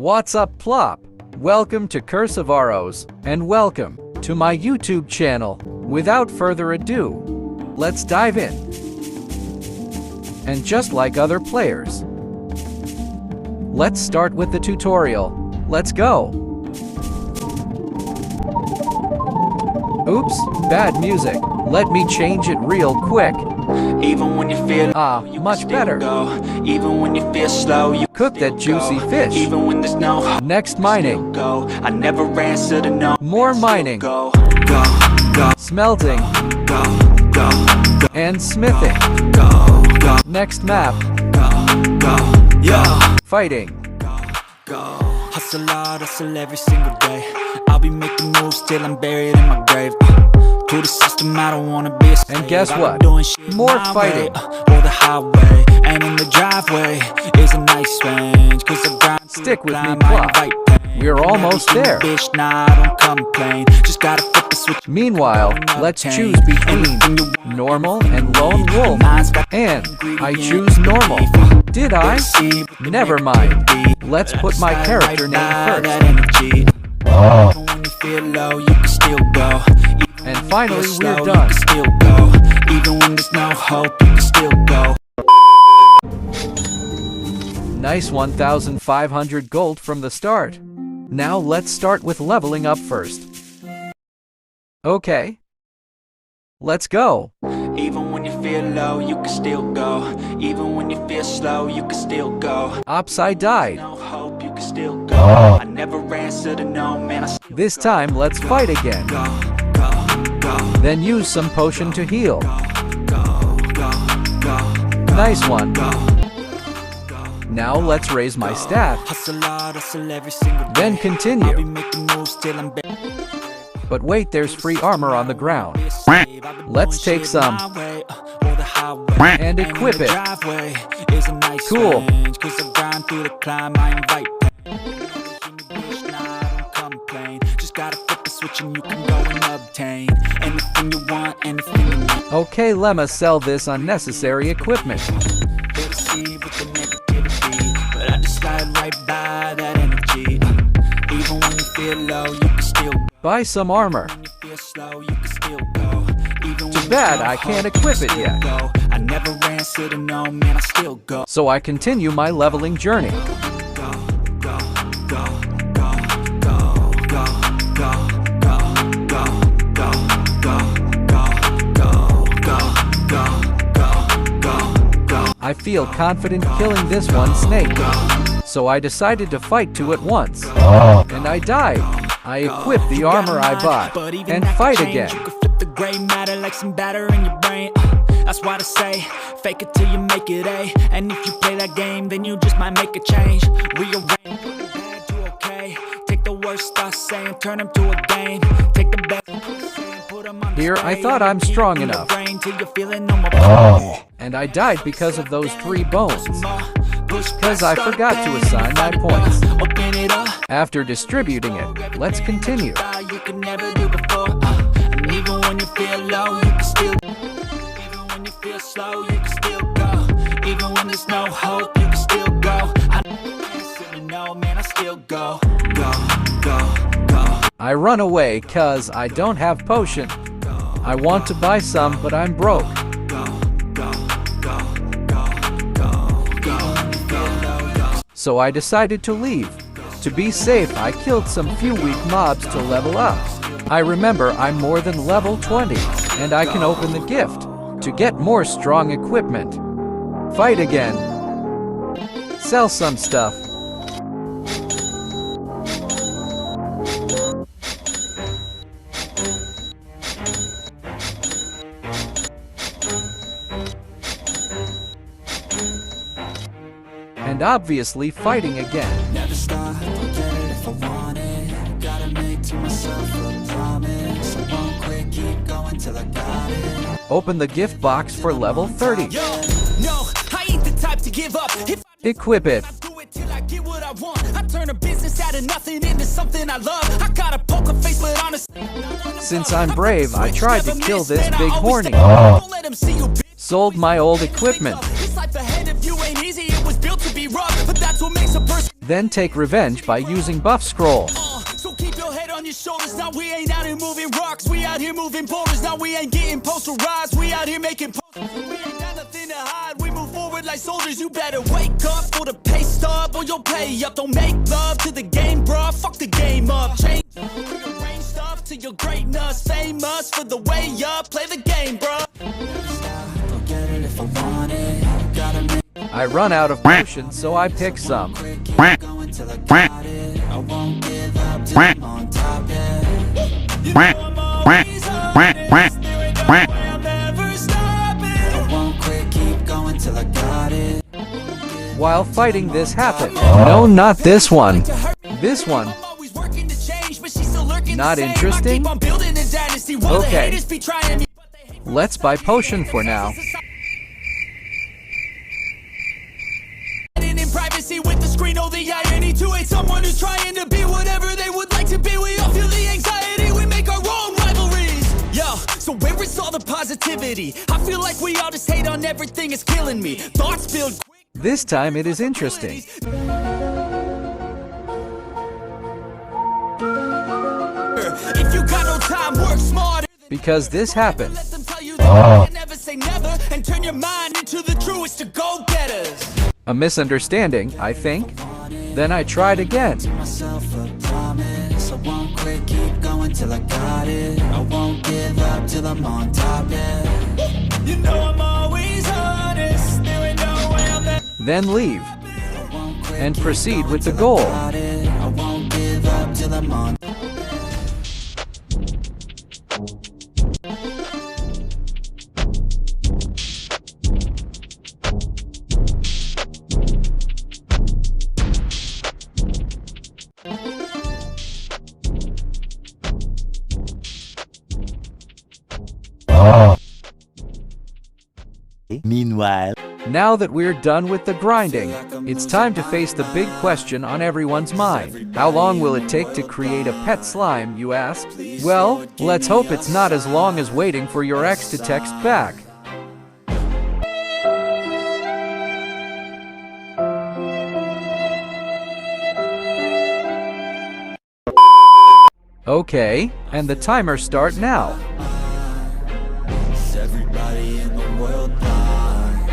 What's up, Plop? Welcome to Curse of Aros, and welcome to my YouTube channel. Without further ado, let's dive in. And just like other players, let's start with the tutorial. Let's go. Oops, bad music. Let me change it real quick. Even when you feel much better. Go. Even when you feel slow, you Cook that juicy fish. Even when there's no hope, Next mining. go. I never answer to no. More mining. Go, go, go, Smelting. go, go, go, And smithing. go, go, Next map. go, yeah. Fighting. Go. Hustle hard, hustle every single day. I'll be making moves till I'm buried in my grave. To the system, I don't wanna be a slave. And guess I've been what? doing shit More my fighting. way, or the highway. And in the driveway is a nice range. Cause I grind Stick with me, climb, Plop. I invite pain. We're almost Never seen a there. Bitch, nah, I don't complain. Just gotta flip the switch. Meanwhile, let's choose between normal and lone wolf. And I choose normal. Did I? Never mind. Let's put my character name first. When you feel low, you can still go. And finally, we're You done. can still go. Even when there's no hope, you can still go. Nice 1,500 gold from the start. Now let's start with leveling up first. Okay. Let's go. Even when you feel low, you can still go. Even when you feel slow, you can still go. Ops, I died. No hope, you can still go. I never answer to no, man. I still This time, let's fight again. go, go, go, Then use some potion to heal. go, go, go, Nice one. go. Now let's raise my stat. Hustle hard, hustle every single day. Then I'll be continue. making moves till I'm buried. But wait, there's free armor on the ground. Let's take some and equip it. Cool. Okay, Lemma, sell this unnecessary equipment. But I just slide right by that energy. Even when you feel low, you can still Buy some armor. feel slow, you can still go. Even Too bad I can't equip it yet. go. I never answer to no, man, I still go. So I continue my leveling journey. Go, go, go, go, go, go, go, go, go, go, go, go, go, go, go. I feel confident killing this one snake. So I decided to fight two at once. And I died. I equipped the armor I bought and fight again. You can flip the gray matter like some batter in your brain. That's why I say, fake it till you make it A. And if you play that game, then you just might make a change. Rearrange, put the bad to okay. Take the worst I say and turn them to a game. Take the best and put them on Here, I display. thought I'm strong In your enough. brain till you're feeling no more. And I died because of those 3 bones. Because I forgot to assign my points. Open it up. After distributing it, let's continue. You can never do before. And even when you feel low, you can still. Even when you feel slow, you can still go. Even when there's no hope, you can still go. I never know, man, I still go. Go, go, go. I run away cause I don't have potion. I want to buy some, but I'm broke. Go, go, go, go, go, go. When you feel low, you can So I decided to leave. To be safe, I killed some few weak mobs to level up. I remember I'm more than level 20, and I can open the gift to get more strong equipment. Fight again. Sell some stuff. And obviously fighting again. never stop, I'll get it if I want it. Gotta make to myself a promise. I won't quit, keep going till I got it. Open the gift box for level 30. Yo, no, I ain't the type to give up. If Equip it. I do it till I get what I want, I turn a business out of nothing into something I love. I got a poker face, but honestly, Since I'm brave, I tried to kill this big horny. Don't let 'em see you, bitch. Sold my old equipment. This life ahead of you ain't easy. It was built to be rough, but that's what makes a person. then take revenge by using buff scroll. So keep your head on your shoulders. Now we ain't out here moving rocks. We out here moving boulders. Now we ain't getting posterized. We out here making posters. We ain't got nothing to hide. We move forward like soldiers. You better wake up for the pay stub or you'll pay up. Don't make love to the game, bruh. Fuck the game up. Change rearrange stuff to your greatness. Famous for the way up. Play the game, bruh. I run out of potions, so I pick some. While fighting, this happened. No, not this one. This one. Not interesting? Okay. Let's buy potion for now. In privacy with the screen, oh the irony to hate someone who's trying to be whatever they would like to be. We all feel the anxiety, we make our own rivalries. Yo, so where is all the positivity? I feel like we all just hate on everything, it's killing me. Thoughts build quick. This time it is interesting. If you got no time, work smarter. Because this happened. Let them tell you that you never say never and turn your mind into the truest to go-getters. A misunderstanding, I think. Then I tried again. Then leave. And proceed with the goal. Meanwhile, now that we're done with the grinding, it's time to face the big question on everyone's mind. How long will it take to create a pet slime, you ask? Well, let's hope it's not as long as waiting for your ex to text back. Okay, and the timer start now. Everybody in the world blind.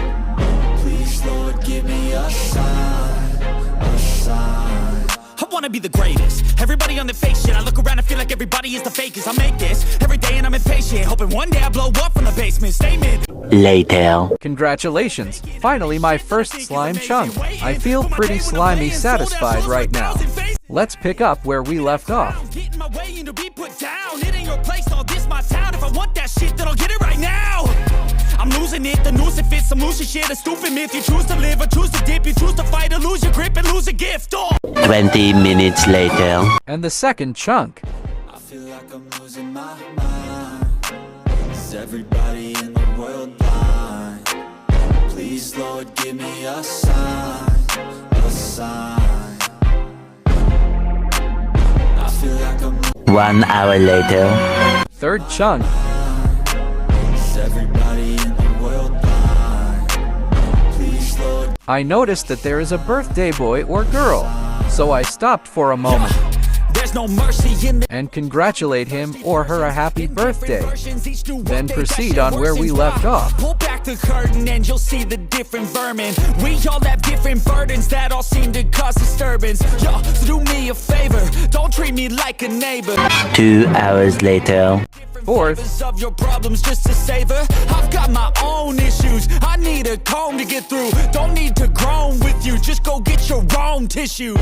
Please, Lord, give me a sign, a sign. I wanna be the greatest. Everybody on the fake shit. I look around and feel like everybody is the fakest. I make this every day and I'm impatient, hoping one day I blow up from the basement. Statement. later. Congratulations! Finally my first slime chunk. I feel pretty slimy satisfied right now. Let's pick up where we left off. Get in my way and to be put down. It ain't your place, all this my town. If I want that shit, then I'll get it right now. I'm losing it, the noose it fits, some losing shit, a stupid myth. You choose to live or choose to dip, you choose to fight or lose your grip and lose a gift. 20 minutes later. And the second chunk. I feel like I'm losing my mind. Is everybody in the world blind? Please, Lord, give me a sign, a sign. I feel like I'm 1 hour later. Third chunk. Is everybody in the world blind? Please, Lord. I noticed that there is a birthday boy or girl, so I stopped for a moment There's no mercy in the and congratulate him or her a happy birthday. Then proceed on where we left off. Pull back the curtain and you'll see the different vermin. We all have different burdens that all seem to cause disturbance. Yo, so do me a favor, don't treat me like a neighbor. 2 hours later. Fourth. Of your problems just to savor. I've got my own issues. I need a comb to get through. Don't need to groan with you. Just go get your own tissue.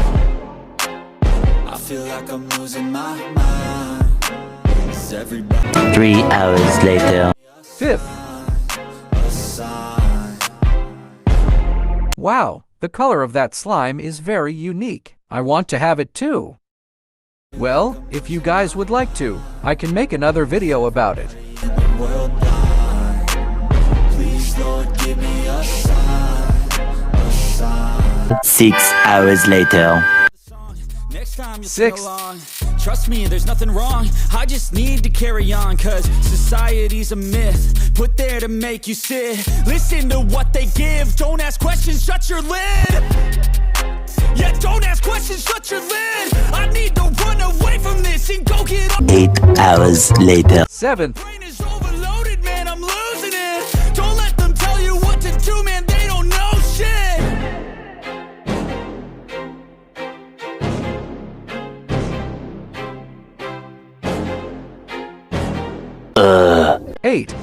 I feel like I'm losing my mind. Is everybody 3 hours later. Fifth. a sign? Wow, the color of that slime is very unique. I want to have it too. Well, if you guys would like to, I can make another video about it. In the world blind. Please, Lord, give me a sign, a sign. 6 hours later. Next time you Six. sing along, trust me, there's nothing wrong. I just need to carry on, cause society's a myth put there to make you sit. Listen to what they give. Don't ask questions, shut your lid. Yeah, don't ask questions. this is such a land. I need to run away from this and go get on. 8 hours later. 7. Brain is overloaded, man, I'm losing it. Don't let them tell you what to do, man, they don't know shit. Ugh. 8.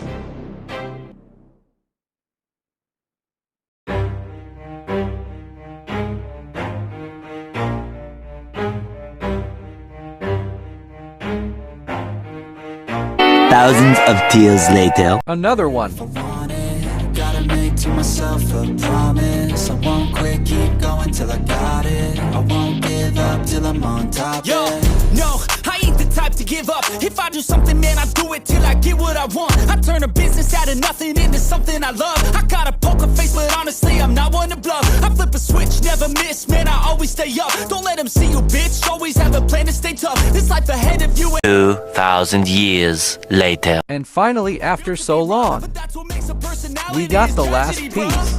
Thousands of tears later. Another one. Want it, gotta make to myself a promise. I won't quit, keep going till I got it. I won't give up till I'm on top. Yo, yeah. no, I ain't the type to give up. If I do something, man, I do it till I get what I want. I turn a business out of nothing into something I love. I got a poker face, but honestly, I'm not one to bluff. I flip a switch, never miss, man, I always stay up. Don't let them see you, bitch, always have a plan to stay tough. This life ahead of you, 2,000 years later. And finally, after so long, but that's what makes a personality. we got is the last tragedy, bro. piece.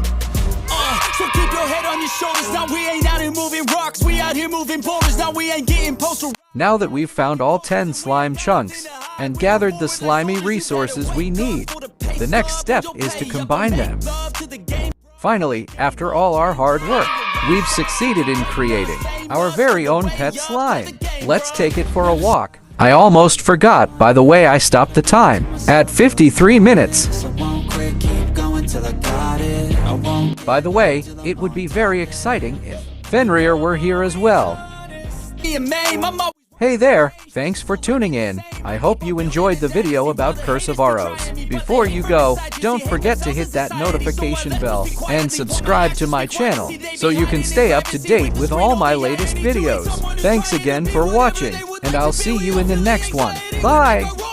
So keep your head on your shoulders. Now we ain't out here moving rocks. We out here moving boulders. Now we ain't getting postal. Now that we've found all 10 slime chunks and gathered the slimy resources we need, the next step is to combine them. Finally, after all our hard work, we've succeeded in creating our very own pet slime. Let's take it for a walk. I almost forgot, by the way, I stopped the time at 53 minutes. I won't quit, keep going till I got it. I won't. By the way, it would be very exciting if Fenrir were here as well. Hey there, thanks for tuning in. I hope you enjoyed the video about Curse of Aros. Before you go, don't forget to hit that notification bell and subscribe to my channel so you can stay up to date with all my latest videos. Thanks again for watching, and I'll see you in the next one. Bye!